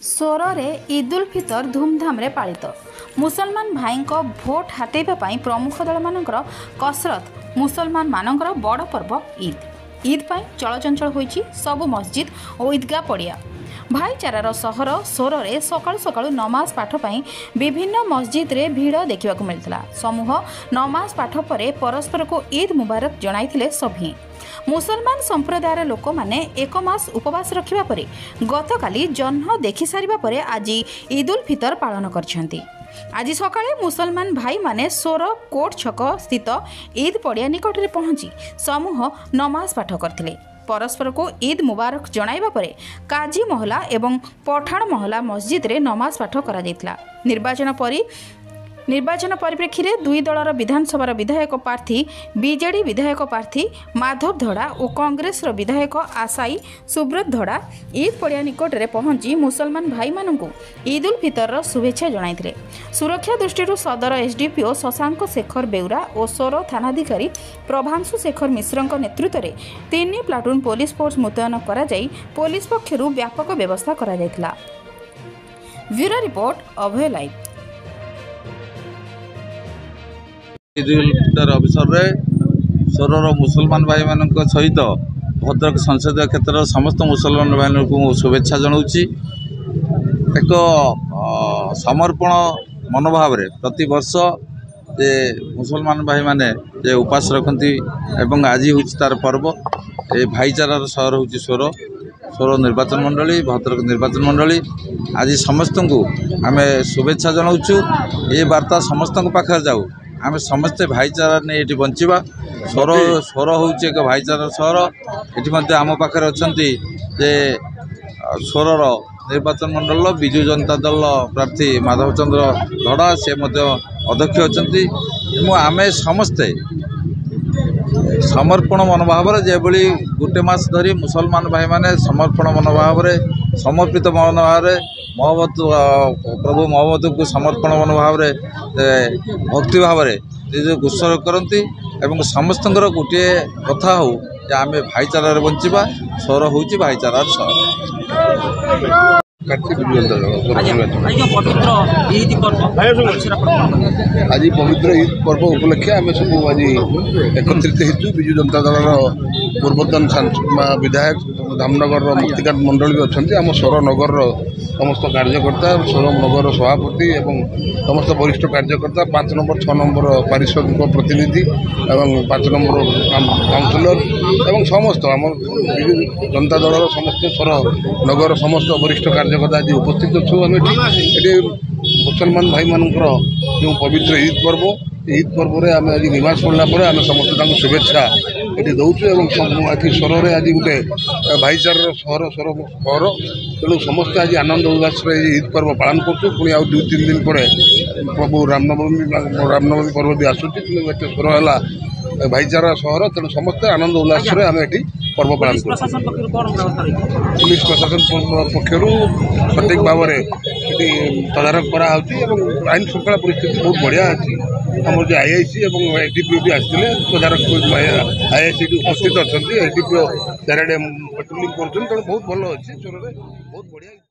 सोरे ईद उल फितर धूमधाम रे पालित मुसलमान भाई भोट हातेबा प्रमुख दल मानकर कसरत मुसलमान मानकर बड़ पर्व ईद पाई चलचंचल होईछि सबु मस्जिद और ईदगाह पड़िया भाईचारार सहर सोरे सकाळु सकाळु नमाज पाठ पाई विभिन्न मस्जिद रे भीड़ देखा मिलता। समूह नमाज पाठ पर परस्पर को ईद मुबारक जणाइथिले सभी। मुसलमान संप्रदायर लोक माने एक मास उपवास रखिबा परे गतकाली जन्म देखि सारिबा परे आज ईद उल फितर पालन करछंती। आज सकाळे मुसलमान भाई माने सोर कोट छक स्थित ईद पड़िया निकट में पहुंची समूह नमाज पाठ करथिले। परस्पर को ईद मुबारक जणाइबा परे काजी महला एवं पठाण महला मस्जिद रे नमाज पाठ करा जायतिला। निर्वाचन परिप्रेक्षी में दुई दलर विधानसभा विधायक प्रार्थी बीजेडी विधायक प्रार्थी माधव धड़ा और कांग्रेस विधायक आशाई सुब्रत धड़ा ईद पड़िया निकट में पहुंची मुसलमान भाई मानू ईद उल फितर शुभेच्छा जणाइथिले। सुरक्षा दृष्टि सदर एसडीपीओ शशांक शेखर बेउरा और सोर थानाधिकारी प्रभांशु शेखर मिश्र नेतृत्व में 3 प्लाटून पुलिस फोर्स मुतयन करा जाई पुलिस पक्षरु व्यापक व्यवस्था करा जायतिला। ब्यूरो रिपोर्ट अभय लाइव। ईद उल फितर अवसर में सोरर मुसलमान भाई मान सहित भद्रक संसदीय क्षेत्र समस्त मुसलमान भाई को शुभेच्छा जनाऊँगी। एक समर्पण मनोभाव प्रति वर्ष जे मुसलमान भाई माने जे उपास रखती एवं आज हूँ तार पर्व ए भाईचारार सहर हूँ सोर निर्वाचन मंडली भद्रक निर्वाचन मंडली आज समस्त को आम शुभेच्छा जनाऊँ। ये वार्ता समस्त पाखे जाऊ आम समस्ते भाईचारा नहीं ये बंचा सोर हूँ एक भाईचारा सहर ये आम पाखे अच्छा जे सोरर निर्वाचन मंडल विजु जनता दल प्रार्थी माधव चंद्र धड़ा से अध्यक्ष अच्छा आम समस्ते समर्पण मनोभाव जो गोटे मास धरी मुसलमान भाई माने समर्पण मनोभाव समर्पित मनोभाव मोहब्बत प्रभु मोहब्बत को समर्पण मनोभाव भक्ति भाव जो गुस्सा करती एवं समस्त गोटे कथा हो आम भाईचारा बंचा सोर हूँ भाईचारार सहर। आज पवित्र ईद पर्व उपलक्षे आम सब आज एकत्रित हो विजु जनता दल पूर्वतन विधायक धामनगर मुक्तिकांत मंडल भी अच्छा आम सोर नगर समस्त कार्यकर्ता सोर नगर सभापति एवं समस्त वरिष्ठ कार्यकर्ता 5 नंबर 6 नंबर पारिषद प्रतिनिधि एवं 5 नंबर काउंसिलर एवं समस्त आम विजु जनता दल समस्त सोर नगर समस्त वरिष्ठ कार्यकर्ता आज उपस्थित अच्छु आम ये मुसलमान भाई मानकर जो पवित्र ईद पर्व में आम आज निवास पड़ला आम समस्त शुभेच्छा ये दौचु आज सोर आज गोटे भाईचार सहर सहर तेणु समस्ते आज आनंद उल्लास ईद पर्व पालन करूँ। पुणी आउ 2-3 दिन पर प्रभु रामनवमी पर्व भी आसूँ सोर है भाईचारा सहर तेणु समस्ते आनंद उल्लास आम ये पर्व पालन कर पुलिस प्रशासन पक्षर सठिक भाव में तदारख करा आईन श्रृंखला परिस्थिति बहुत बढ़िया अच्छी आम जो आईआईसी और एसडीपीओ भी आसते तदारख आईआईसी उपस्थित अच्छा एसडीपीओ चारिड़े पेट्रोलिंग कर बहुत भल अच्छी बहुत बढ़िया।